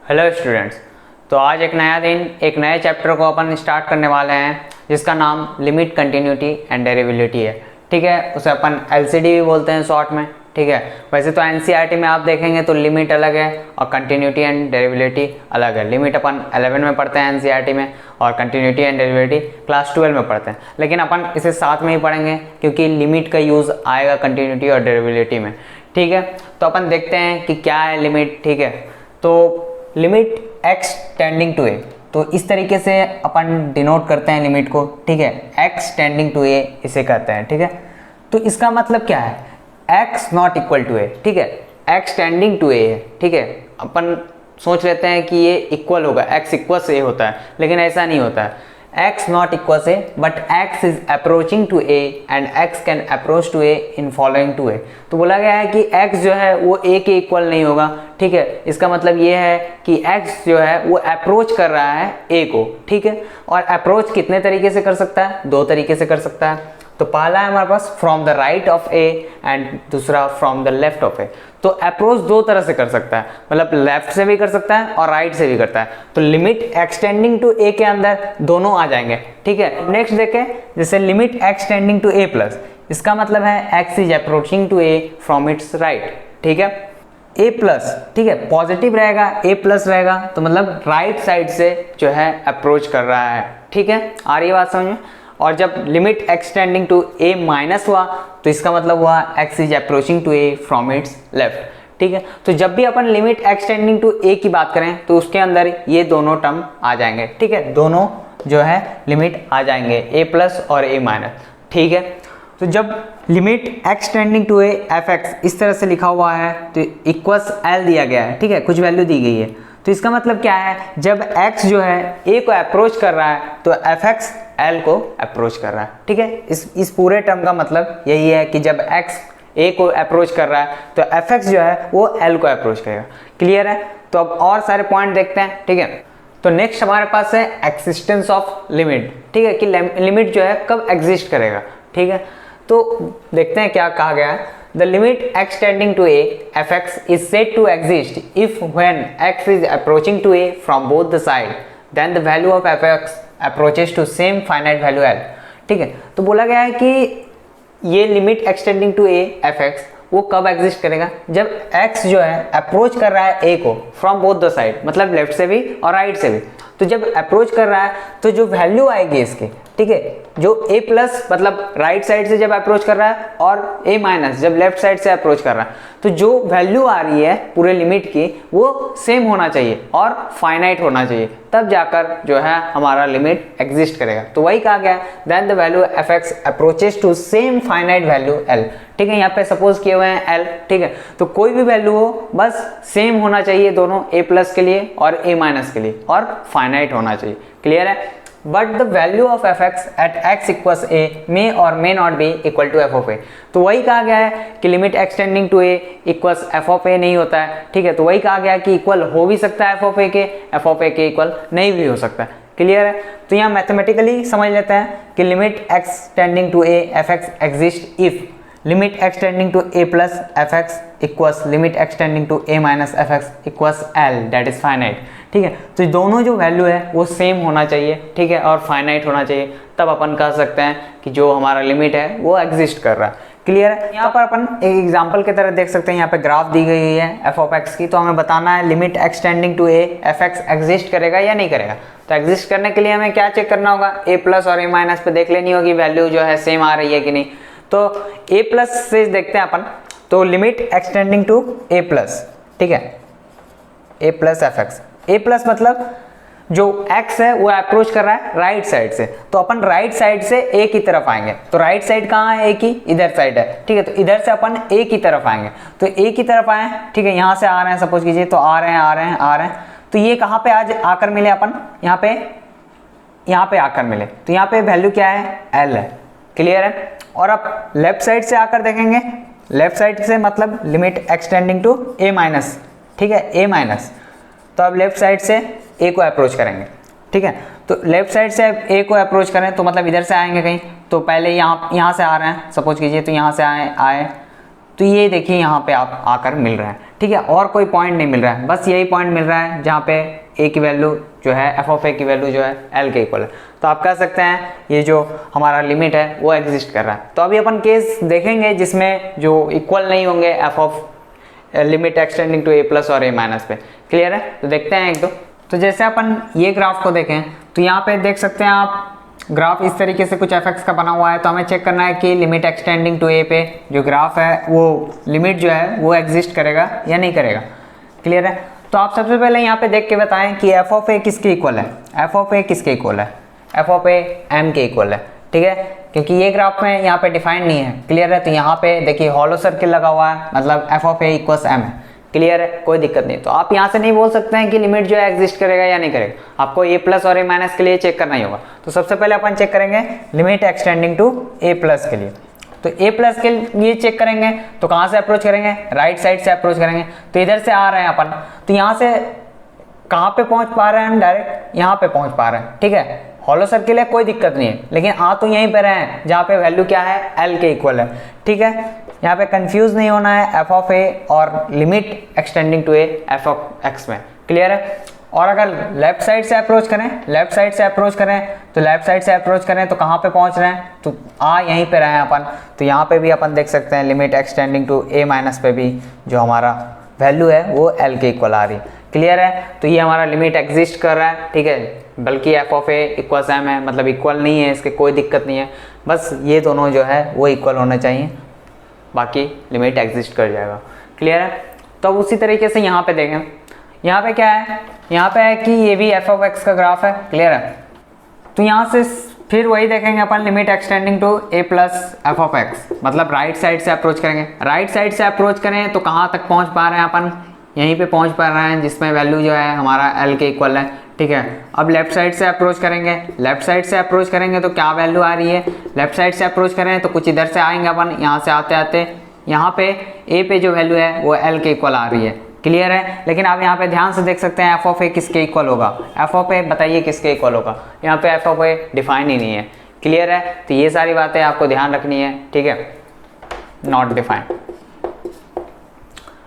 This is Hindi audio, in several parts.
Hello students. तो आज एक नया दिन, एक नए चैप्टर को अपन स्टार्ट करने वाले हैं जिसका नाम लिमिट, कंटिन्यूटी एंड डेरिवेबिलिटी है। ठीक है, उसे अपन एलसीडी भी बोलते हैं शॉर्ट में। ठीक है, वैसे तो एनसीईआरटी में आप देखेंगे तो लिमिट अलग है और कंटिन्यूटी एंड डेरिवेबिलिटी अलग है। लिमिट अपन 11 में पढ़ते हैं एनसीईआरटी में और कंटिन्यूटी एंड डेरिवेबिलिटी क्लास 12 में पढ़ते हैं, लेकिन अपन इसे साथ में ही पढ़ेंगे क्योंकि लिमिट का यूज़ आएगा कंटिन्यूटी और डेरिवेबिलिटी में। ठीक है, तो अपन देखते हैं कि क्या है लिमिट। ठीक है, तो limit x tending to a, तो इस तरीके से अपन डिनोट करते हैं लिमिट को। ठीक है, x टेंडिंग टू a इसे कहते हैं। ठीक है, तो इसका मतलब क्या है, x not equal to a। ठीक है, x टेंडिंग टू a है। ठीक है, अपन सोच लेते हैं कि ये इक्वल होगा, x इक्वल से a होता है, लेकिन ऐसा नहीं होता है। x नॉट इक्वल से but x is approaching to a and x can approach to a in following to a। तो बोला गया है कि x जो है वो a के इक्वल नहीं होगा। ठीक है, इसका मतलब ये है कि x जो है वो अप्रोच कर रहा है a को। ठीक है, और अप्रोच कितने तरीके से कर सकता है, दो तरीके से कर सकता है। तो पहला है हमारे पास from the right of a and दूसरा from the left of a। तो अप्रोच दो तरह से कर सकता है, मतलब लेफ्ट से भी कर सकता है और राइट से भी करता है। तो लिमिट एक्सटेंडिंग टू a के अंदर दोनों आ जाएंगे। ठीक है, नेक्स्ट देखें, जैसे limit extending to a plus, इसका मतलब है x is approaching to a from its right. ठीक है, a प्लस, ठीक है, पॉजिटिव रहेगा, a प्लस रहेगा तो मतलब राइट साइड से जो है अप्रोच कर रहा है। ठीक है, आ रही है बात समझ में। और जब limit extending to a minus हुआ तो इसका मतलब हुआ x is approaching to a from its left. ठीक है, तो जब भी अपन लिमिट एक्सटेंडिंग टू a की बात करें तो उसके अंदर ये दोनों टर्म आ जाएंगे। ठीक है, दोनों जो है लिमिट आ जाएंगे, a प्लस और a माइनस। ठीक है, तो जब limit extending to a fx इस तरह से लिखा हुआ है तो इक्वल्स l दिया गया है। ठीक है, कुछ वैल्यू दी गई है, तो इसका मतलब क्या है, जब x जो है a को अप्रोच कर रहा है तो fx l को अप्रोच कर रहा है। ठीक है, इस पूरे टर्म का मतलब यही है कि जब x a को अप्रोच कर रहा है तो fx जो है वो l को अप्रोच करेगा। क्लियर है, तो अब और सारे पॉइंट देखते हैं। ठीक है, तो नेक्स्ट हमारे पास है एक्सिस्टेंस ऑफ लिमिट। ठीक है, कि लिमिट जो है कब एग्जिस्ट करेगा। ठीक है, तो देखते हैं क्या कहा गया है। The limit x tending to a fx is said to exist if when x is approaching to a from both the side, then the value of fx approaches to same finite value l। ठीक है, तो बोला गया है कि ये limit extending to a fx वो कब एग्जिस्ट करेगा, जब x जो है अप्रोच कर रहा है a को फ्रॉम बोथ द साइड, मतलब लेफ्ट से भी और राइट से भी। तो जब अप्रोच कर रहा है तो जो वैल्यू आएगी इसके, ठीक है, जो a प्लस मतलब राइट साइड से जब अप्रोच कर रहा है और a माइनस जब लेफ्ट साइड से अप्रोच कर रहा है, तो जो वैल्यू आ रही है पूरे लिमिट की वो सेम होना चाहिए और फाइनाइट होना चाहिए, तब जाकर जो है हमारा लिमिट एग्जिस्ट करेगा। तो वही कहा गया, then the value fx approaches to same finite value l। ठीक है, यहाँ पे सपोज किए हुए हैं l। ठीक है, तो कोई भी वैल्यू हो बस सेम होना चाहिए दोनों, a प्लस के लिए और a माइनस के लिए, और फाइनाइट होना चाहिए। क्लियर है, but the value of fx at x equals a may और may not be equal to f of a। तो वही कहा गया है कि limit extending to a equals f of a नहीं होता है। ठीक है, तो वही कहा गया है कि इक्वल हो भी सकता है f ऑफ a के इक्वल नहीं भी हो सकता है। क्लियर है, तो यहाँ मैथमेटिकली समझ लेते हैं कि limit extending to a fx exist if limit extending to a plus fx equals limit extending to a minus fx equals l, that is finite. ठीक है, तो दोनों जो वैल्यू है वो सेम होना चाहिए। ठीक है, और फाइनाइट होना चाहिए, तब अपन कह सकते हैं कि जो हमारा लिमिट है वो एग्जिस्ट कर रहा है। क्लियर है, यहाँ पर अपन एक एग्जांपल की तरह देख सकते हैं, यहाँ पे ग्राफ दी गई है f ऑफ x की, तो हमें बताना है limit extending to a fx exist करेगा या नहीं करेगा। तो एग्जिस्ट करने के लिए हमें क्या चेक करना होगा, a प्लस और a माइनस पे देख लेनी होगी वैल्यू जो है सेम आ रही है कि नहीं। तो a प्लस से देखते हैं अपन, तो limit extending to a plus, ठीक है, a plus fx, a plus मतलब जो x है वो अप्रोच कर रहा है राइट साइड से, तो अपन राइट साइड से a की तरफ आएंगे। तो राइट साइड कहाँ है, a की इधर साइड है। ठीक है, तो इधर से अपन a की तरफ आएंगे, तो a की तरफ आए, ठीक है, यहाँ से आ रहे हैं सपोज कीजिए, तो आ रहे हैं, तो ये कहाँ पे आज आकर मिले अपन, यहाँ पे आकर मिले, तो यहाँ पे वैल्यू क्या है, l है। क्लियर है, और अब लेफ्ट साइड से आकर देखेंगे, लेफ्ट साइड से मतलब limit extending to a minus, ठीक है, a माइनस, तो अब लेफ्ट साइड से a को अप्रोच करेंगे। ठीक है, तो लेफ्ट साइड से a को अप्रोच करें तो मतलब इधर से आएंगे कहीं, तो पहले यहाँ से आ रहे हैं सपोज कीजिए, तो यहाँ से आए तो ये देखिए यहाँ पे आप आकर मिल रहा है, ठीक है। और कोई पॉइंट नहीं मिल रहा है, बस यही पॉइंट मिल रहा है जहाँ पे ए की वैल्यू जो है एफ ऑफ ए की वैल्यू जो है एल के इक्वल है। तो आप कह सकते हैं ये जो हमारा लिमिट है वो एग्जिस्ट कर रहा है। तो अभी अपन केस देखेंगे जिसमें जो इक्वल नहीं होंगे f of limit extending to A plus और ए माइनस पे। क्लियर है? तो देखते हैं एक दो। तो जैसे अपन ये ग्राफ को देखें तो यहाँ पे देख सकते हैं आप ग्राफ इस तरीके से कुछ एफ एक्स का बना हुआ है। तो हमें चेक करना है कि लिमिट एक्सटेंडिंग टू ए पे जो ग्राफ है वो लिमिट जो है वो एग्जिस्ट करेगा या नहीं करेगा। क्लियर है? तो आप सबसे पहले यहाँ पे देख के बताएं कि एफ ऑफ ए किसके इक्वल है। एफ ऑफ ए किसके इक्वल है? एफ ऑफ ए एम के इक्वल है, ठीक है। क्योंकि ये ग्राफ में यहाँ पे डिफाइन नहीं है। क्लियर है? तो यहाँ पे देखिए हॉलो सर्किल लगा हुआ है, मतलब f of a equals M है। क्लियर है? कोई दिक्कत नहीं। तो आप यहाँ से नहीं बोल सकते हैं कि लिमिट जो है एग्जिस्ट करेगा या नहीं करेगा, आपको ए प्लस और ए माइनस के लिए चेक करना ही होगा। तो सबसे पहले अपन चेक करेंगे limit extending to A plus के लिए। तो ए प्लस के लिए चेक करेंगे तो कहाँ से अप्रोच करेंगे? राइट साइड से अप्रोच करेंगे। तो इधर से आ रहे हैं अपन, तो यहाँ से कहाँ पे पहुँच पा रहे हैं हम? डायरेक्ट यहाँ पे पहुँच पा रहे हैं, ठीक है। हॉलो सर्किल है, कोई दिक्कत नहीं है, लेकिन आ तो यहीं पे रहे हैं जहाँ पे वैल्यू क्या है? एल के इक्वल है, ठीक है। यहाँ पे कंफ्यूज नहीं होना है एफ ऑफ ए और limit extending to A f of x में। क्लियर है? और अगर लेफ्ट साइड से अप्रोच करें, लेफ्ट साइड से अप्रोच करें तो लेफ्ट साइड से अप्रोच करें तो कहाँ पे पहुँच रहे हैं? तो आ यहीं पे रहे हैं अपन। तो यहाँ पे भी अपन देख सकते हैं limit extending to a minus पे भी जो हमारा वैल्यू है वो एल के इक्वल आ रही है। क्लियर है? तो ये हमारा लिमिट एग्जिस्ट कर रहा है, ठीक है। बल्कि f of a equals M है, मतलब इक्वल नहीं है, इसके कोई दिक्कत नहीं है। बस ये दोनों जो है वो इक्वल होने चाहिए, बाकी लिमिट एग्जिस्ट कर जाएगा। क्लियर है? तो अब उसी तरीके से यहाँ पे देखें, यहाँ पे क्या है? यहाँ पे है कि ये भी एफ ऑफ एक्स का ग्राफ है। क्लियर है? तो यहाँ से फिर वही देखेंगे अपन limit extending to A plus F of X, मतलब राइट साइड से अप्रोच करेंगे। राइट साइड से अप्रोच करें तो कहाँ तक पहुँच पा रहे हैं अपन? यहीं पे पहुँच पा रहे हैं जिसमें वैल्यू जो है हमारा एल के इक्वल है, ठीक है। अब लेफ्ट साइड से अप्रोच करेंगे, लेफ्ट साइड से अप्रोच करेंगे तो क्या वैल्यू आ रही है? लेफ्ट साइड से अप्रोच करें तो कुछ इधर से आएंगे अपन, यहाँ से आते आते यहाँ पे ए पे जो वैल्यू है वो एल के इक्वल आ रही है। क्लियर है? लेकिन आप यहाँ पे ध्यान से देख सकते हैं एफ ऑफ ए किसके इक्वल होगा? एफ ऑफ ए बताइए किसके इक्वल होगा? यहाँ पे एफ ऑफ ए डिफाइन ही नहीं है। क्लियर है? तो ये सारी बातें आपको ध्यान रखनी है, ठीक है, नॉट डिफाइंड।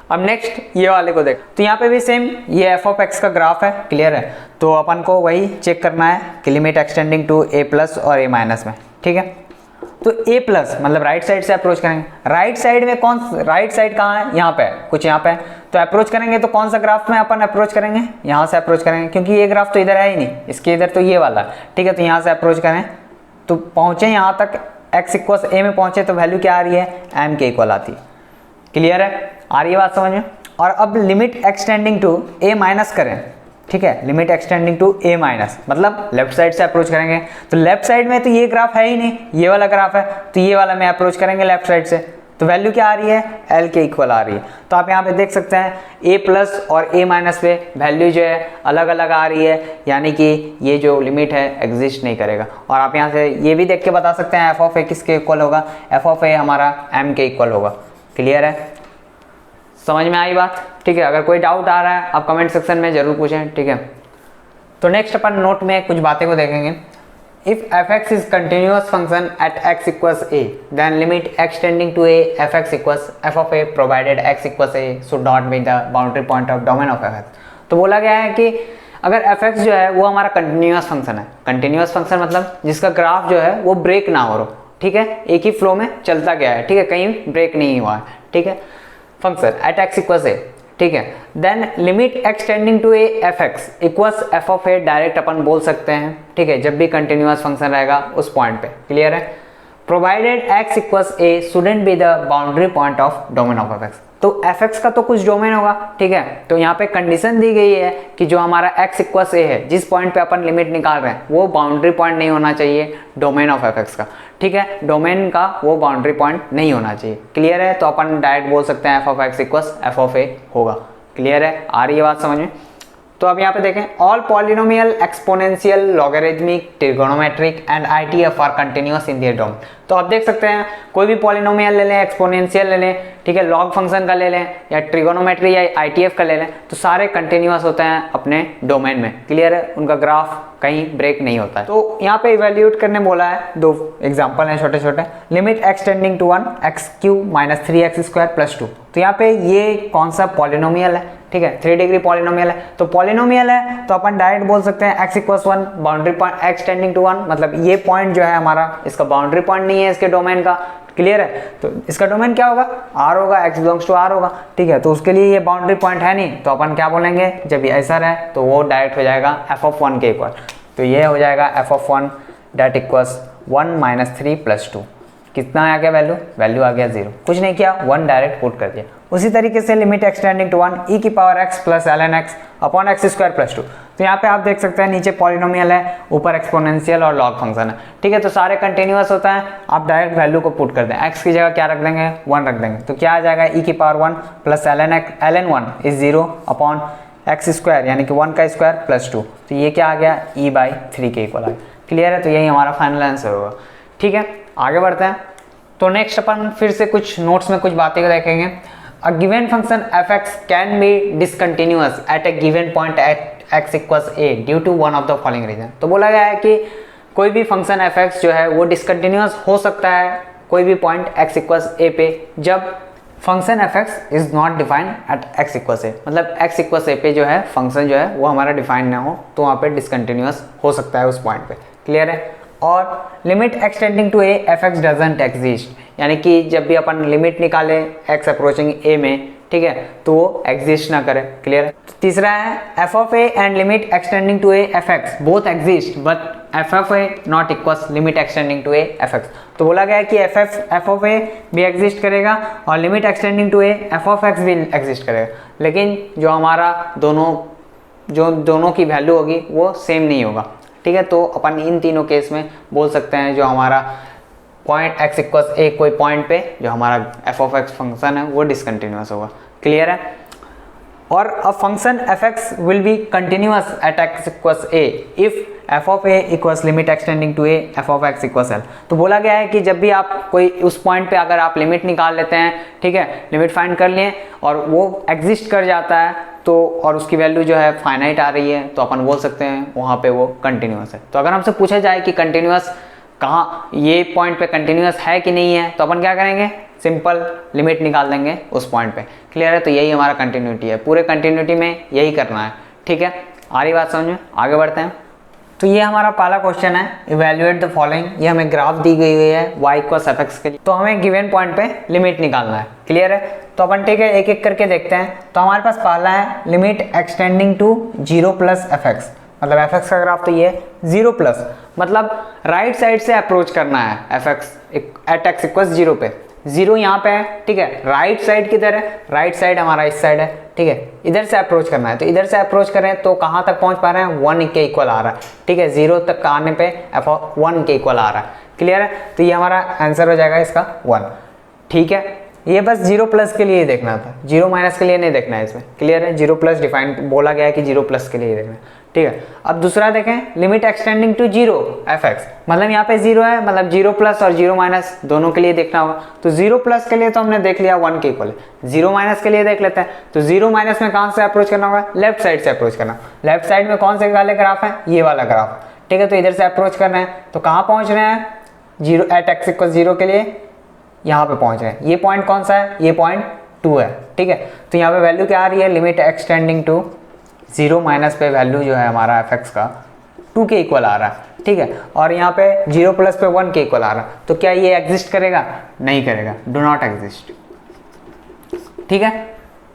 अब नेक्स्ट ये वाले को देख, तो यहाँ पे भी सेम ये एफ ऑफ एक्स का ग्राफ है। क्लियर है? तो अपन को वही चेक करना है कि limit extending to A plus और ए माइनस में, ठीक है। तो ए प्लस मतलब राइट साइड से अप्रोच करेंगे। राइट साइड में कौन, राइट साइड कहाँ है? यहाँ पे कुछ यहाँ पे। तो अप्रोच करेंगे तो कौन सा ग्राफ में अपन अप्रोच करेंगे? यहाँ से अप्रोच करेंगे, क्योंकि ये ग्राफ तो इधर है ही नहीं, इसके इधर तो ये वाला, ठीक है। तो यहाँ से अप्रोच करें तो पहुँचे यहाँ तक एक्स इक्वल ए में पहुँचे तो वैल्यू क्या आ रही है? एम के इक्वल आती है। क्लियर है? आ रही है बात समझ में? और अब limit extending to a minus करें, ठीक है। Limit extending to a minus मतलब लेफ्ट साइड से अप्रोच करेंगे। तो लेफ्ट साइड में तो ये ग्राफ है ही नहीं, ये वाला ग्राफ है, तो ये वाला में अप्रोच करेंगे लेफ्ट साइड से तो वैल्यू क्या आ रही है? एल के इक्वल आ रही है। तो आप यहाँ पे देख सकते हैं ए प्लस और ए माइनस पे वैल्यू जो है अलग अलग आ रही है, यानी कि ये जो लिमिट है एग्जिस्ट नहीं करेगा। और आप यहाँ से ये भी देख के बता सकते हैं एफ ऑफ ए किसके इक्वल होगा? एफ ऑफ ए हमारा एम के इक्वल होगा। क्लियर है? समझ में आई बात? ठीक है। अगर कोई डाउट आ रहा है आप कमेंट सेक्शन में जरूर पूछें, ठीक है। तो नेक्स्ट अपन नोट में कुछ बातें को देखेंगे। If f x is continuous function at x equals a then limit extending to A F x equals F of a provided x equals a should not be the boundary point of domain of f x. तो बोला गया है कि अगर एफ एक्स जो है वो हमारा कंटिन्यूअस फंक्शन है। कंटिन्यूअस फंक्शन मतलब जिसका ग्राफ जो है वो ब्रेक ना हो, ठीक है, एक ही फ्लो में चलता गया है, ठीक है, कहीं ब्रेक नहीं हुआ है, ठीक है, function at x equals A, ठीक है। Then limit extending to A F x equals F of A direct अपन बोल सकते हैं, ठीक है, जब भी कंटिन्यूअस फंक्शन रहेगा उस पॉइंट पे। क्लियर है? Provided x equals A shouldn't be the boundary point of domain of f x. तो एफ एक्स का तो कुछ डोमेन होगा, ठीक है। तो यहाँ पे कंडीशन दी गई है कि जो हमारा एक्स इक्वल्स ए है, जिस पॉइंट पे अपन लिमिट निकाल रहे हैं वो बाउंड्री पॉइंट नहीं होना चाहिए डोमेन ऑफ एफ एक्स का, ठीक है। डोमेन का वो बाउंड्री पॉइंट नहीं होना चाहिए। क्लियर है? तो अपन डायरेक्ट बोल सकते हैं F of X equals F of A होगा। क्लियर है? आ रही है बात समझ में? तो अब यहाँ पे देखें, all polynomial, exponential, logarithmic, trigonometric and ITF are continuous in their domain. तो आप देख सकते हैं कोई भी पॉलिनोमियल ले लें, एक्सपोनेंशियल ले लें, ठीक है, लॉग फंक्शन का ले लें या ट्रिगोनोमेट्री या आईटीएफ का ले लें, तो सारे कंटिन्यूअस होते हैं अपने डोमेन में। क्लियर है, उनका ग्राफ कहीं ब्रेक नहीं होता है। तो यहाँ पे इवेल्यूएट करने बोला है, दो एग्जांपल हैं छोटे छोटे। Limit extending to 1 x³ - 3x² + 2। तो यहाँ पे ये कौन सा पॉलिनोमियल है, ठीक है, 3 डिग्री पॉलिनोमियल है। तो पॉलिनोमियल है तो अपन डायरेक्ट बोल सकते हैं x = 1, boundary point x tending to 1, मतलब ये पॉइंट जो है हमारा, इसका बाउंड्री पॉइंट नहीं है इसके डोमेन का। क्लियर है, तो इसका डोमेन क्या होगा, R होगा, x बिलोंग्स टू R होगा, ठीक है। तो उसके लिए ये बाउंड्री पॉइंट है नहीं, तो अपन क्या बोलेंगे, जब ये ऐसा रहे तो वो डायरेक्ट हो जाएगा f(1) के इक्वल। तो ये हो जाएगा f(1) दैट इक्वल्स 1 - 3 + 2। कितना आ गया वैल्यू आ गया 0। कुछ नहीं किया, 1 डायरेक्ट पुट कर दिया। उसी तरीके से limit extending to 1 e⁻x + ln x upon x² + 2। तो यहाँ पे आप देख सकते हैं नीचे पॉलिनोमियल है, ऊपर एक्सपोनेंशियल और लॉग फंक्शन है, ठीक है। तो सारे कंटिन्यूअस होता है, आप डायरेक्ट वैल्यू को पुट कर दें, x की जगह क्या रख देंगे, 1 रख देंगे। तो क्या आ जाएगा, e⁻1 + ln 1 is 0 upon x² यानी कि 1 का स्क्वायर + 2। तो ये क्या आ गया, e/3 के इक्वल आ गया। क्लियर है, तो यही हमारा फाइनल आंसर होगा। ठीक है, आगे बढ़ते हैं। तो नेक्स्ट अपन फिर से कुछ नोट्स में कुछ बातें देखेंगे। A given function f(x) can be discontinuous at a given point at x = a due to one of the following reason। तो बोला गया है कि कोई भी फंक्शन f(x) जो है वो डिसकंटिन्यूअस हो सकता है कोई भी पॉइंट x = a पे, जब function f(x) is not defined at x = a, मतलब x = a पे जो है फंक्शन जो है वो हमारा डिफाइंड ना हो, तो वहाँ पे डिसकंटिन्यूअस हो सकता है उस पॉइंट पे। क्लियर है। और limit extending to a f(x) doesn't exist, यानी कि जब भी अपन लिमिट निकाले x अप्रोचिंग a में, ठीक है, तो वो एग्जिस्ट ना करे। क्लियर है। तीसरा है f(a) and limit extending to a f(x) both exist but f(a) not equals limit extending to a f(x)। तो बोला गया है कि f(a) भी एग्जिस्ट करेगा और limit extending to a f(x) भी एग्जिस्ट करेगा, लेकिन जो हमारा दोनों की वैल्यू होगी वो सेम नहीं होगा। ठीक है, तो अपन इन तीनों केस में बोल सकते हैं जो हमारा पॉइंट x = a कोई पॉइंट पे जो हमारा f(x) फंक्शन है वो डिसकंटिन्यूअस होगा। क्लियर है। और a function f(x) will be continuous at x = a if f(a) equals limit extending to a f(x) = l। तो बोला गया है कि जब भी आप कोई उस पॉइंट पे अगर आप लिमिट निकाल लेते हैं, ठीक है, लिमिट फाइंड कर लिए और वो एग्जिस्ट कर जाता है, तो और उसकी वैल्यू जो है फाइनाइट आ रही है, तो अपन बोल सकते हैं वहाँ पे वो कंटिन्यूअस है। तो अगर हमसे पूछा जाए कि कंटिन्यूअस कहाँ, ये पॉइंट पे कंटिन्यूअस है कि नहीं है, तो अपन क्या करेंगे, सिंपल लिमिट निकाल देंगे उस पॉइंट पे। क्लियर है, तो यही हमारा कंटिन्यूटी है, पूरे कंटिन्यूटी में यही करना है। ठीक है, आ रही बात समझ में, आगे बढ़ते हैं। तो ये हमारा पहला क्वेश्चन है, इवेल्युएट द फॉलोइंग। ये हमें ग्राफ दी गई हुई है y = f(x) के लिए, तो हमें गिवन पॉइंट पे लिमिट निकालना है। क्लियर है, तो अपन ठीक है एक एक करके देखते हैं। तो हमारे पास पहला है लिमिट एक्सटेंडिंग टू 0 + f(x), मतलब f(x) का ग्राफ तो ये 0+, मतलब राइट साइड से अप्रोच करना है f(x) एट x = 0 पे। 0 यहाँ पे है, ठीक है, राइट साइड किधर है, राइट साइड हमारा इस साइड है, ठीक है, इधर से अप्रोच करना है। तो इधर से अप्रोच करें तो कहाँ तक पहुँच पा रहे हैं, 1 के इक्वल आ रहा है। ठीक है, 0 तक आने पे f(1) के इक्वल आ रहा है। क्लियर है, तो ये हमारा आंसर हो जाएगा इसका 1। ठीक है, ये बस 0+ के लिए देखना था, 0- के लिए नहीं देखना है इसमें। क्लियर है, 0+ डिफाइंड बोला गया है कि 0+ के लिए देखना है। ठीक है, अब दूसरा देखें, लिमिट एक्सटेंडिंग टू 0 f(x), मतलब यहाँ पे 0 है, मतलब 0+ और 0- दोनों के लिए देखना होगा। तो 0+ के लिए तो हमने देख लिया 1 के इक्वल, 0- के लिए देख लेते हैं। तो 0- में कहाँ से अप्रोच करना होगा, लेफ्ट साइड से अप्रोच करना। लेफ्ट साइड में कौन से वाले ग्राफ है, ये वाला ग्राफ। ठीक है, तो इधर से अप्रोच करना है, तो कहाँ पहुँच रहे हैं, 0 एट x = 0 के लिए यहाँ पे पहुँच रहे हैं। ये पॉइंट कौन सा है, ये पॉइंट 2 है। ठीक है, तो यहाँ पे वैल्यू क्या आ रही है, लिमिट एक्सटेंडिंग टू 0- पे वैल्यू जो है हमारा f(x) का 2 के इक्वल आ रहा है। ठीक है, और यहाँ पे 0+ पे 1 के इक्वल आ रहा है। तो क्या ये एग्जिस्ट करेगा, नहीं करेगा, डू नॉट एग्जिस्ट। ठीक है,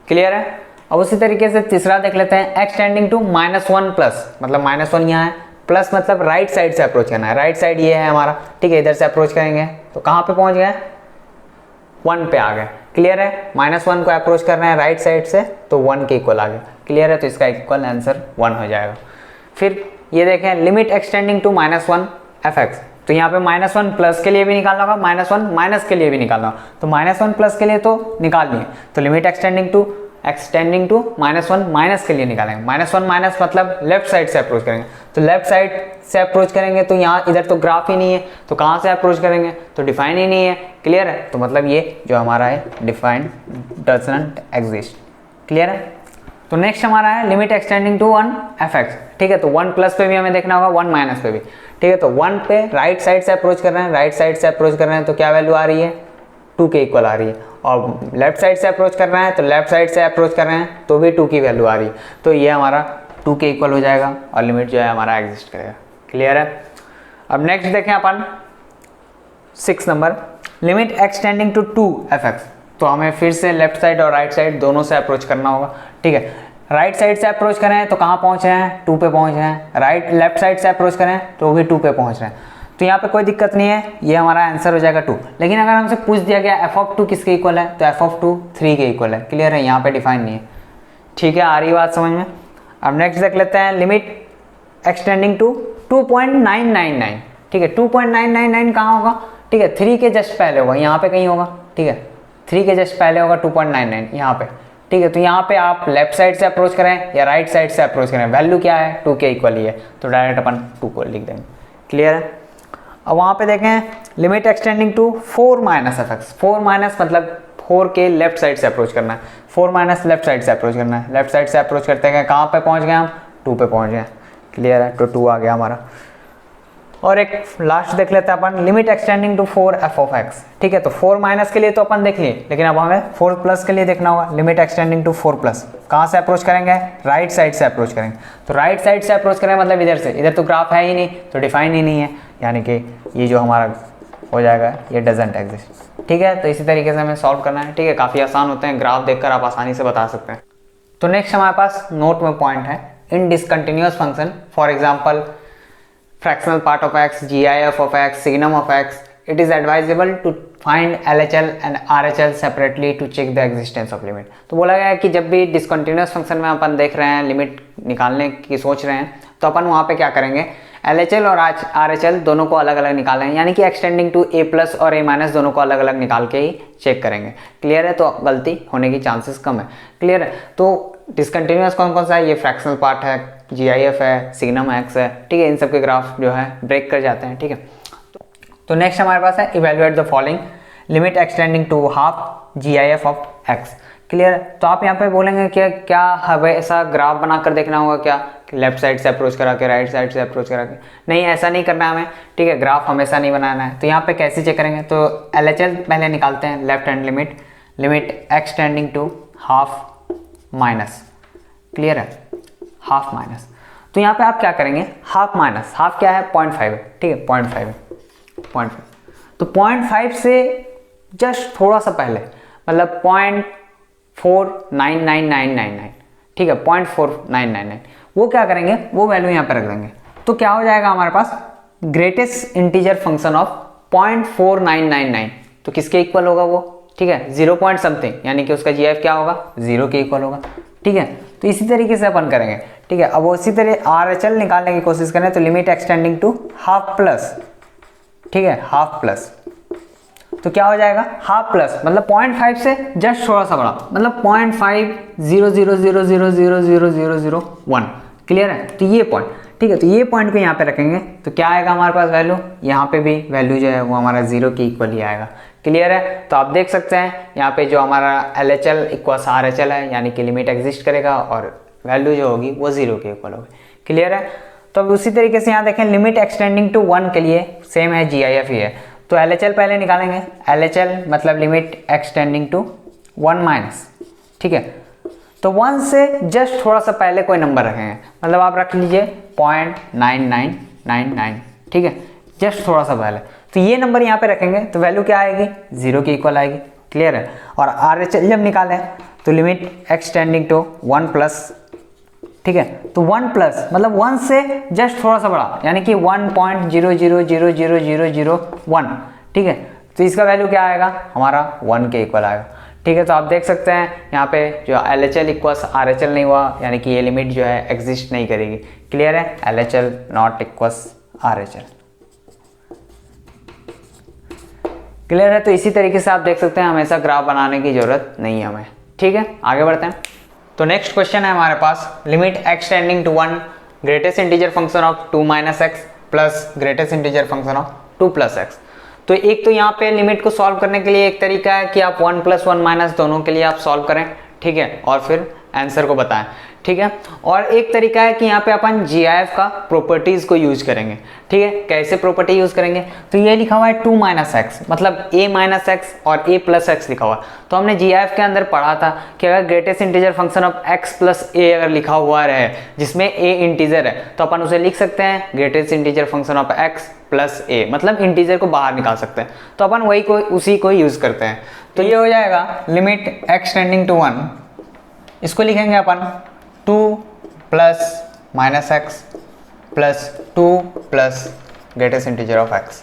क्लियर है। अब उसी तरीके से तीसरा देख लेते हैं, एक्सटेंडिंग टू -1+, मतलब -1 यहाँ है, प्लस मतलब राइट साइड से अप्रोच करना है। राइट साइड ये है हमारा, ठीक है, इधर से अप्रोच करेंगे तो कहाँ पे पहुँच गए, 1 पे आ गए। क्लियर है, -1 को अप्रोच करना है राइट साइड से, तो 1 के इक्वल आ गया। क्लियर है, तो इसका इक्वल आंसर 1 हो जाएगा। फिर ये देखें, लिमिट एक्सटेंडिंग टू -1 f(x), तो यहाँ पे -1+ के लिए भी निकालना होगा, -1 माइनस के लिए भी निकालना होगा। तो -1+ के लिए तो निकाल लिए, तो limit extending to extending to -1 minus के लिए निकालेंगे। -1 माइनस मतलब लेफ्ट साइड से अप्रोच करेंगे, तो लेफ्ट साइड से अप्रोच करेंगे तो यहाँ इधर तो ग्राफ ही नहीं है, तो कहाँ से अप्रोच करेंगे, तो डिफाइन ही नहीं है। क्लियर है, तो मतलब ये जो हमारा है डिफाइंड डजंट एग्जिस्ट। क्लियर है। तो नेक्स्ट हमारा है लिमिट एक्सटेंडिंग टू 1 fx। ठीक है, तो 1 प्लस पे भी हमें देखना होगा, 1 माइनस पे भी। ठीक है, तो 1 पे राइट साइड से अप्रोच कर रहे हैं, राइट साइड से अप्रोच कर रहे हैं तो क्या वैल्यू आ रही है, 2 के इक्वल आ रही है। और लेफ्ट साइड से अप्रोच कर रहे हैं तो लेफ्ट साइड से अप्रोच कर रहे हैं तो भी 2 की वैल्यू आ रही है, तो ये हमारा 2 के इक्वल हो जाएगा और लिमिट जो है हमारा एग्जिस्ट करेगा। क्लियर है। अब नेक्स्ट देखें अपन 6 number, limit extending to 2 fx। तो हमें फिर से लेफ्ट साइड और राइट साइड दोनों से अप्रोच करना होगा। ठीक है, राइट साइड से अप्रोच करें तो कहाँ पहुँच रहे हैं, 2 पे पहुँच रहे हैं। लेफ्ट साइड से अप्रोच करें तो भी 2 पे पहुँच रहे हैं, तो यहाँ पे कोई दिक्कत नहीं है, ये हमारा आंसर हो जाएगा 2। लेकिन अगर हमसे पूछ दिया गया f(2) किसके इक्वल है, तो f(2) 3 के इक्वल है। क्लियर है, यहाँ पे डिफाइन नहीं है। ठीक है, आ रही बात समझ में। अब नेक्स्ट देख लेते हैं लिमिट एक्सटेंडिंग टू 2.999। ठीक है, 2.999 कहाँ होगा, ठीक है 3 के जस्ट पहले होगा, यहाँ पे कहीं होगा। ठीक है, 3 के जस्ट पहले होगा 2.99 यहाँ पे। ठीक है, तो यहाँ पे आप लेफ्ट साइड से अप्रोच करें या राइट साइड से अप्रोच करें, वैल्यू क्या है, 2 के इक्वल ही है, तो डायरेक्ट अपन 2 को लिख देंगे। क्लियर है। अब वहाँ पे देखें limit extending to 4 minus fx। 4 minus मतलब 4 के लेफ्ट साइड से अप्रोच करना है, 4 माइनस लेफ्ट साइड से अप्रोच करना है। लेफ्ट साइड से अप्रोच करते हैं, कहाँ पे पहुँच गए हम, 2 पे पहुँच गए। क्लियर है, तो 2 आ गया हमारा। और एक लास्ट देख लेते हैं अपन, लिमिट एक्सटेंडिंग टू 4 f(x). ठीक है, तो 4 माइनस के लिए तो अपन देख लिए, लेकिन अब हमें 4 प्लस के लिए देखना होगा। लिमिट एक्सटेंडिंग टू 4 प्लस, कहाँ से अप्रोच करेंगे, राइट साइड से अप्रोच करेंगे। तो राइट साइड से अप्रोच करें मतलब इधर से, इधर तो ग्राफ है ही नहीं, तो डिफाइन ही नहीं है, यानी कि ये जो हमारा हो जाएगा ये डजंट एग्जिस्ट। ठीक है, तो इसी तरीके से हमें सॉल्व करना है। ठीक है, काफ़ी आसान होते हैं, ग्राफ देखकर आप आसानी से बता सकते हैं। तो नेक्स्ट हमारे पास नोट में पॉइंट है, in discontinuous function for example fractional part of x, GIF of x, signum of x, it is advisable to find LHL and RHL separately to check the existence of limit। तो बोला गया है कि जब भी डिसकंटिन्यूअस फंक्शन में अपन देख रहे हैं, लिमिट निकालने की सोच रहे हैं, तो अपन वहाँ पे क्या करेंगे, LHL और RHL दोनों को अलग अलग निकालें, यानी कि एक्सटेंडिंग टू a प्लस और a माइनस दोनों को अलग अलग निकाल के ही चेक करेंगे। क्लियर है, तो गलती होने की चांसेस कम है। क्लियर है, तो डिसकंटिन्यूअस कौन कौन सा है, ये फ्रैक्शनल पार्ट है, GIF है, सिग्नम x है। ठीक है, इन सब के ग्राफ जो है ब्रेक कर जाते हैं। ठीक है, तो नेक्स्ट हमारे पास है evaluate the following, limit extending to half GIF of x। Clear, तो आप यहाँ पे बोलेंगे कि क्या हमें ऐसा ग्राफ बनाकर देखना होगा क्या, लेफ्ट साइड से अप्रोच करा के राइट साइड से अप्रोच करा के, नहीं ऐसा नहीं करना हमें। ठीक है, ग्राफ हमेशा नहीं बनाना है। तो यहाँ पे कैसे चेक करेंगे, तो LHL पहले निकालते हैं, left hand limit, limit extending to half minus. Clear है, हाफ माइनस, तो यहाँ पे आप क्या करेंगे, हाफ माइनस, हाफ क्या है 0.5 है। ठीक है, 0.5 है, 0.5, तो 0.5 से जस्ट थोड़ा सा पहले मतलब 0.499999। ठीक है, 0.4999, वो क्या करेंगे, वो वैल्यू यहाँ पे रख देंगे, तो क्या हो जाएगा हमारे पास ग्रेटेस्ट इंटीजर फंक्शन ऑफ 0.4999, तो किसके इक्वल होगा वो, ठीक है 0 पॉइंट समथिंग, यानी कि उसका GIF क्या होगा, 0 के इक्वल होगा। ठीक है, तो इसी तरीके से अपन करेंगे। ठीक है, अब उसी तरह RHL निकालने की कोशिश करें, तो limit extending to half plus. ठीक है, हाफ प्लस, तो क्या हो जाएगा, हाफ प्लस मतलब 0.5 से जस्ट थोड़ा सा बड़ा, मतलब 0.5000000001। क्लियर है, तो ये पॉइंट, ठीक है, तो ये पॉइंट को यहाँ पे रखेंगे, तो क्या आएगा हमारे पास वैल्यू, यहाँ पे भी वैल्यू जो है वो हमारा 0 के इक्वल ही आएगा। क्लियर है, तो आप देख सकते हैं यहाँ पे जो हमारा LHL इक्वल्स RHL है, यानी कि लिमिट एग्जिस्ट करेगा और वैल्यू जो होगी वो 0 के इक्वल होगी। क्लियर है, तो अब उसी तरीके से यहाँ देखें लिमिट एक्सटेंडिंग टू 1 के लिए सेम है, GIF ही है, तो LHL पहले निकालेंगे। LHL मतलब लिमिट एक्सटेंडिंग टू 1 माइनस। ठीक है, तो 1 से जस्ट थोड़ा सा पहले कोई नंबर रखेंगे, मतलब आप रख लीजिए 0.9999। ठीक है, जस्ट थोड़ा सा पहले, तो ये नंबर यहाँ पे रखेंगे, तो वैल्यू क्या आएगी, 0 के इक्वल आएगी। क्लियर है, और RHL जब निकालें तो लिमिट एक्सटेंडिंग टू 1 प्लस। ठीक है, तो 1 प्लस मतलब 1 से जस्ट थोड़ा सा बड़ा, यानी कि 1.00000001। ठीक है, तो इसका वैल्यू क्या आएगा हमारा 1 के इक्वल आएगा। ठीक है, तो आप देख सकते हैं यहाँ पे जो LHL इक्वल्स RHL नहीं हुआ, यानी कि ये लिमिट जो है एग्जिस्ट नहीं करेगी। क्लियर है, LHL not equals RHL। Clear है, तो इसी तरीके से आप देख सकते हैं हमेशा ग्राफ बनाने की जरूरत नहीं है हमें। ठीक है, आगे बढ़ते हैं। तो नेक्स्ट क्वेश्चन है हमारे पास, limit x tending to 1 greatest integer function of 2 minus X plus greatest integer function of 2 plus X. तो एक तो यहाँ पे लिमिट को सॉल्व करने के लिए एक तरीका है कि आप 1 प्लस 1 माइनस दोनों के लिए आप सॉल्व करें, ठीक है, और फिर आंसर को बताएं, ठीक है। और एक तरीका है कि यहाँ पे अपन GIF का प्रॉपर्टीज को यूज करेंगे, ठीक है। कैसे प्रॉपर्टी यूज करेंगे, तो ये लिखा हुआ है 2 माइनस एक्स, मतलब a माइनस एक्स और a प्लस एक्स लिखा हुआ है। तो हमने GIF के अंदर पढ़ा था कि अगर greatest integer function of x plus a अगर लिखा हुआ रहे जिसमें a इंटीजर है तो अपन उसे लिख सकते हैं greatest integer function of x plus a, मतलब इंटीजर को बाहर निकाल सकते हैं। तो अपन वही को उसी को यूज करते हैं। तो ये हो जाएगा लिमिट x टेंडिंग टू 1, इसको लिखेंगे अपन 2 plus minus X plus 2 plus greatest integer of x।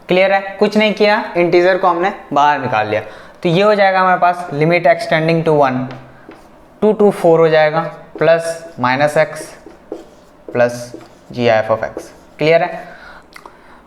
Clear है, कुछ नहीं किया, इंटीजर को हमने बाहर निकाल लिया। तो ये हो जाएगा हमारे पास limit x tending to 1 2 to 4 हो जाएगा plus minus X plus GIF of x। Clear है,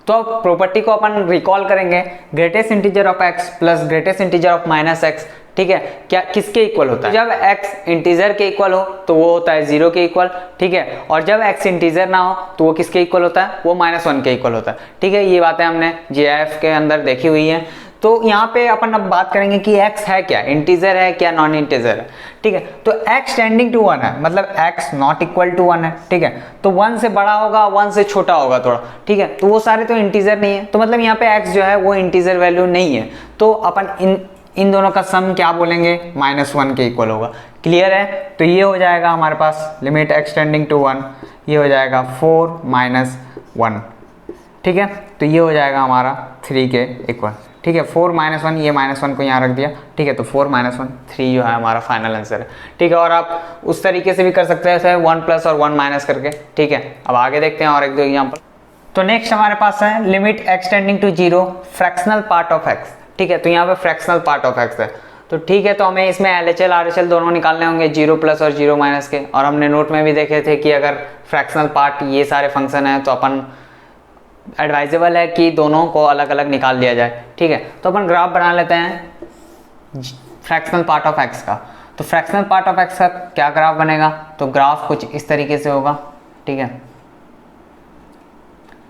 तो अब प्रॉपर्टी को अपन रिकॉल करेंगे, greatest integer of x plus greatest integer of minus X, ठीक है, क्या किसके इक्वल होता है, जब x इंटीजर के इक्वल हो तो वो होता है 0 के इक्वल, ठीक है, और जब x इंटीजर ना हो तो वो किसके इक्वल होता है, वो -1 के इक्वल होता है, ठीक है। ये बातें हमने GIF के अंदर देखी हुई हैं। तो यहाँ पे अपन अब बात करेंगे कि x है क्या, इंटीजर है क्या नॉन इंटीजर है, ठीक है। तो x टेंडिंग टू 1 है, मतलब x नॉट इक्वल टू 1 है, ठीक है। तो 1 से बड़ा होगा, 1 से छोटा होगा थोड़ा, ठीक है। तो वो सारे तो इंटीजर नहीं है, तो मतलब यहाँ पे x जो है वो इंटीजर वैल्यू नहीं है। तो अपन इन दोनों का सम क्या बोलेंगे, -1 के इक्वल होगा। क्लियर है, तो ये हो जाएगा हमारे पास लिमिट x टेंडिंग टू 1, ये हो जाएगा 4 माइनस 1, ठीक है। तो ये हो जाएगा हमारा 3 के इक्वल, ठीक है। 4 माइनस 1, ये -1 को यहाँ रख दिया, ठीक है। तो 4 माइनस 1 3 जो है हमारा फाइनल आंसर है, ठीक है। और आप उस तरीके से भी कर सकते हैं, जैसे 1 प्लस और 1 माइनस करके, ठीक है। अब आगे देखते हैं और एक दो एग्जाम्पल। तो नेक्स्ट हमारे पास है limit x tending to 0 fractional part of x, ठीक है। तो यहाँ पे फ्रैक्शनल पार्ट ऑफ x है, तो ठीक है। तो हमें इसमें LHL RHL दोनों निकालने होंगे, 0 प्लस और 0 माइनस के। और हमने नोट में भी देखे थे कि अगर फ्रैक्शनल पार्ट ये सारे फंक्शन है तो अपन एडवाइजेबल है कि दोनों को अलग अलग निकाल लिया जाए, ठीक है। तो अपन ग्राफ बना लेते हैं फ्रैक्शनल पार्ट ऑफ x का। तो फ्रैक्शनल पार्ट ऑफ x का क्या ग्राफ बनेगा, तो ग्राफ कुछ इस तरीके से होगा, ठीक है।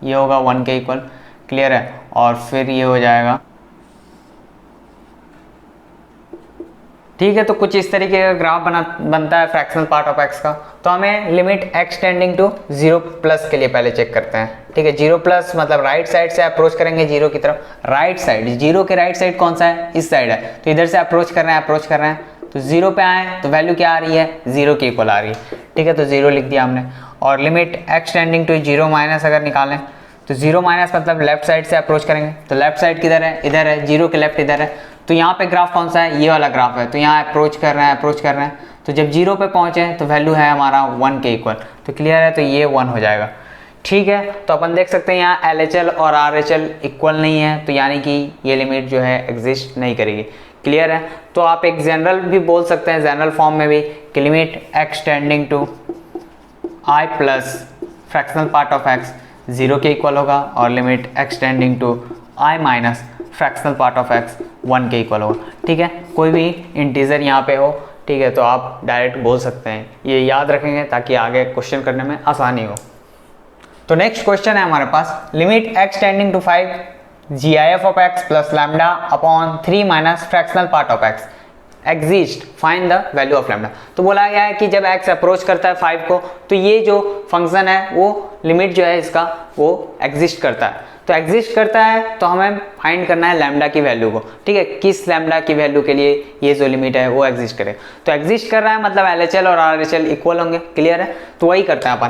ये होगा 1 के इक्वल, क्लियर है। और फिर ये हो जाएगा, ठीक है। तो कुछ इस तरीके का ग्राफ बनता है फ्रैक्शनल पार्ट ऑफ x का। तो हमें limit x tending to 0 plus के लिए पहले चेक करते हैं, ठीक है। 0 प्लस मतलब राइट साइड से अप्रोच करेंगे 0 की तरफ, राइट साइड 0 के राइट साइड कौन सा है, इस साइड है। तो इधर से अप्रोच कर रहे हैं, तो 0 पे आए तो वैल्यू क्या आ रही है, 0 के इक्वल आ रही है, ठीक है। तो 0 लिख दिया हमने। और limit x tending to 0 minus अगर निकालें तो 0 माइनस मतलब लेफ्ट साइड से अप्रोच करेंगे, तो लेफ्ट साइड किधर है, इधर है, 0 के लेफ्ट इधर है। तो यहाँ पे ग्राफ कौन सा है, ये वाला ग्राफ है। तो यहाँ अप्रोच कर रहे हैं, तो जब 0 पे पहुँचे तो वैल्यू है हमारा 1 के इक्वल। तो क्लियर है, तो ये 1 हो जाएगा, ठीक है। तो अपन देख सकते हैं यहाँ LHL और RHL इक्वल नहीं है, तो यानी कि ये लिमिट जो है एग्जिस्ट नहीं करेगी। क्लियर है, तो आप एक जनरल भी बोल सकते हैं, जनरल फॉर्म में भी, कि limit x tending to i plus fractional part of x 0 के इक्वल होगा, और limit x tending to i minus fractional part of x 1 के इक्वल होगा, ठीक है। कोई भी इंटीजर यहाँ पे हो, ठीक है, तो आप डायरेक्ट बोल सकते हैं। ये याद रखेंगे ताकि आगे क्वेश्चन करने में आसानी हो। तो नेक्स्ट क्वेश्चन है हमारे पास, limit x tending to 5 GIF of x plus lambda upon 3 minus fractional part of x exist, find the value of lambda. तो बोला गया है कि जब x अप्रोच करता है 5 को तो ये जो फंक्शन है वो लिमिट जो है इसका वो एग्जिस्ट करता है। तो एग्जिस्ट करता है तो हमें फाइंड करना है लैम्डा की वैल्यू को, ठीक है, किस लैम्डा की वैल्यू के लिए ये जो लिमिट है वो एग्जिस्ट करे। तो एग्जिस्ट कर रहा है मतलब LHL और RHL इक्वल होंगे, क्लियर है। तो वही करते हैं अपन,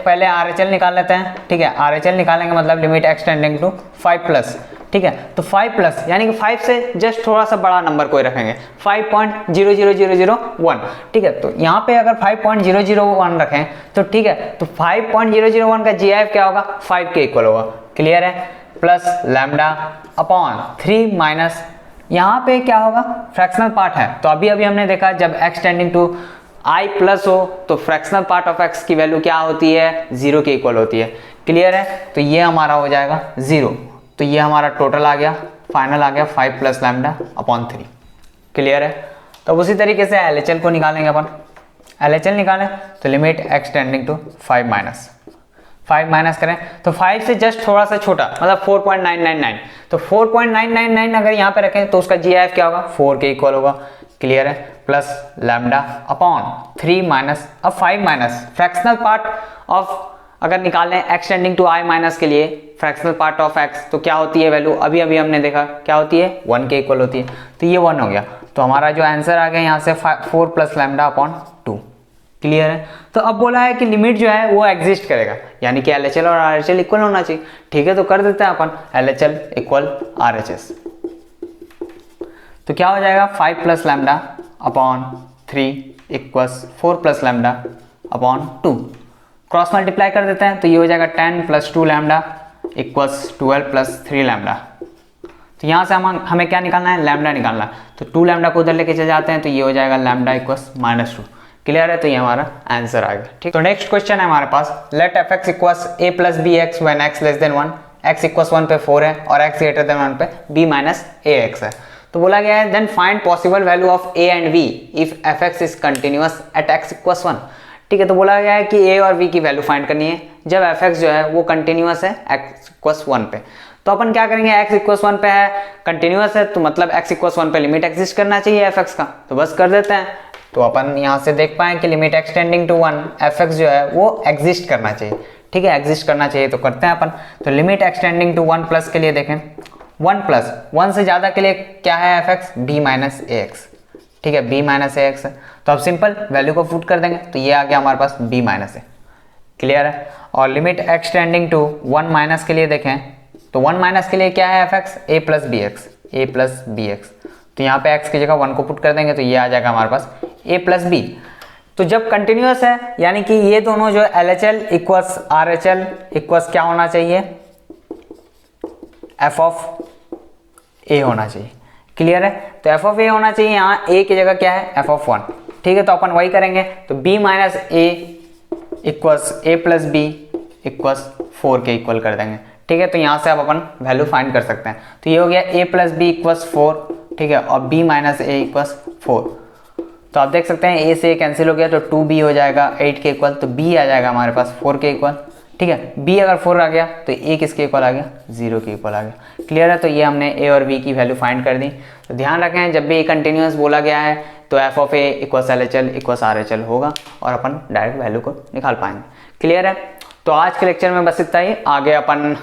पहले RHL निकाल लेते हैं, ठीक है। RHL निकालेंगे मतलब limit x tending to 5 plus, ठीक है। तो 5 प्लस यानी कि 5 से जस्ट थोड़ा सा बड़ा नंबर कोई रखेंगे, 5.00001, ठीक है। तो यहाँ पे अगर 5.001 रखें तो ठीक है, तो 5.001 का GIF क्या होगा, 5 के इक्वल होगा, क्लियर है। प्लस लैम्डा अपॉन 3 माइनस, यहाँ पे क्या होगा, फ्रैक्शनल पार्ट है। तो अभी हमने देखा जब x tending to i plus हो तो फ्रैक्शनल पार्ट ऑफ x की वैल्यू क्या होती है, 0 के इक्वल होती है, क्लियर है। तो ये हमारा हो जाएगा 0। तो ये हमारा टोटल आ गया, फाइनल आ गया 5 प्लस लैम्डा अपॉन 3, क्लियर है। तो उसी तरीके से LHL को निकालेंगे अपन। LHL निकालें तो limit x tending to 5 minus करें तो 5 से जस्ट थोड़ा सा छोटा मतलब 4.999, तो 4.999 अगर यहाँ पे रखें तो उसका GIF क्या होगा 4 के इक्वल होगा। क्लियर है, प्लस लैम्डा अपॉन 3 माइनस, अब 5 माइनस फ्रैक्शनल पार्ट ऑफ अगर निकाल लें x tending to i minus के लिए फ्रैक्शनल पार्ट ऑफ x तो क्या होती है वैल्यू, अभी अभी हमने देखा क्या होती है 1 के इक्वल होती है, तो ये 1 हो गया। तो हमारा जो आंसर आ गया यहाँ से 4 प्लस लैम्डा अपॉन 2। क्लियर है, तो अब बोला है कि लिमिट जो है वो एग्जिस्ट करेगा, यानी कि LHL और RHL इक्वल होना चाहिए। ठीक है, तो कर देते हैं अपन LHL इक्वल RHS, तो क्या हो जाएगा 5 plus lambda upon 3 equals 4 plus lambda upon 2। Cross multiply कर देते हैं तो ये हो जाएगा 10 plus 2 lambda equals 12 plus 3 lambda. तो यहाँ से हमें क्या निकालना है, लैम्डा निकालना है, तो 2 लैम्डा को उधर लेके चले जाते हैं तो ये हो जाएगा लैम्डा इक्वल्स -2। क्लियर है, तो ये हमारा आंसर आ गया। ठीक, तो नेक्स्ट क्वेश्चन है हमारे पास, let fx equals a plus B X when x less than 1, x equals 1 पे 4 है और x ग्रेटर देन 1 पे b माइनस ax है। तो बोला गया है then find possible value of a and v if fx is continuous at x equals 1। ठीक है, तो बोला गया है कि a और v की वैल्यू फाइंड करनी है जब fx जो है वो कंटिन्यूअस है x इक्वल्स 1 पे। तो अपन क्या करेंगे, x इक्वल्स 1 पे है, कंटिन्यूअस है, तो मतलब x इक्वल्स 1 पे लिमिट एग्जिस्ट करना चाहिए fx का, तो बस कर देते हैं। तो अपन यहाँ से देख पाए कि limit x tending to 1 fx जो है वो एग्जिस्ट करना चाहिए। ठीक है, एग्जिस्ट करना चाहिए, तो करते हैं अपन। तो limit x tending to 1 plus के लिए देखें, 1 प्लस 1 से ज़्यादा के लिए क्या है fx, b माइनस ax। ठीक है, b माइनस ax है, तो अब सिंपल वैल्यू को पुट कर देंगे तो ये आ गया हमारे पास b माइनस a। क्लियर है, और limit x tending to 1 minus के लिए देखें तो 1 माइनस के लिए क्या है fx, a plus B x. तो यहाँ पे x की जगह 1 को पुट कर देंगे तो ये आ जाएगा हमारे पास a प्लस बी। तो जब कंटिन्यूअस है यानी कि ये दोनों जो LHL इक्वल्स RHL इक्वल्स क्या होना चाहिए, f ऑफ a होना चाहिए। क्लियर है, तो f ऑफ a होना चाहिए, यहाँ a की जगह क्या है f ऑफ 1। ठीक है, तो अपन वही करेंगे, तो b minus a equals a plus b equals 4 के इक्वल कर देंगे। ठीक है, तो यहाँ से अब अपन वैल्यू फाइंड कर सकते हैं, तो ये हो गया a प्लस बी इक्वल्स 4। ठीक है, और b माइनस a इक्वल्स 4। तो आप देख सकते हैं a से a कैंसिल हो गया तो 2b हो जाएगा 8 के इक्वल, तो b आ जाएगा हमारे पास 4 के इक्वल। ठीक है, b अगर 4 आ गया तो a किसके इक्वल आ गया, 0 के इक्वल आ गया। क्लियर है, तो ये हमने a और b की वैल्यू फाइंड कर दी। तो ध्यान रखें जब भी कंटिन्यूअस बोला गया है तो f of a equals LHL equals RHL होगा और अपन डायरेक्ट वैल्यू को निकाल पाएंगे। क्लियर है, तो आज के लेक्चर में बस इतना ही, आगे अपन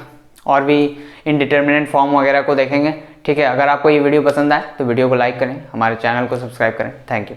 और भी इनडिटर्मिनेट फॉर्म वगैरह को देखेंगे। ठीक है, अगर आपको ये वीडियो पसंद आए तो वीडियो को लाइक करें, हमारे चैनल को सब्सक्राइब करें। Thank you.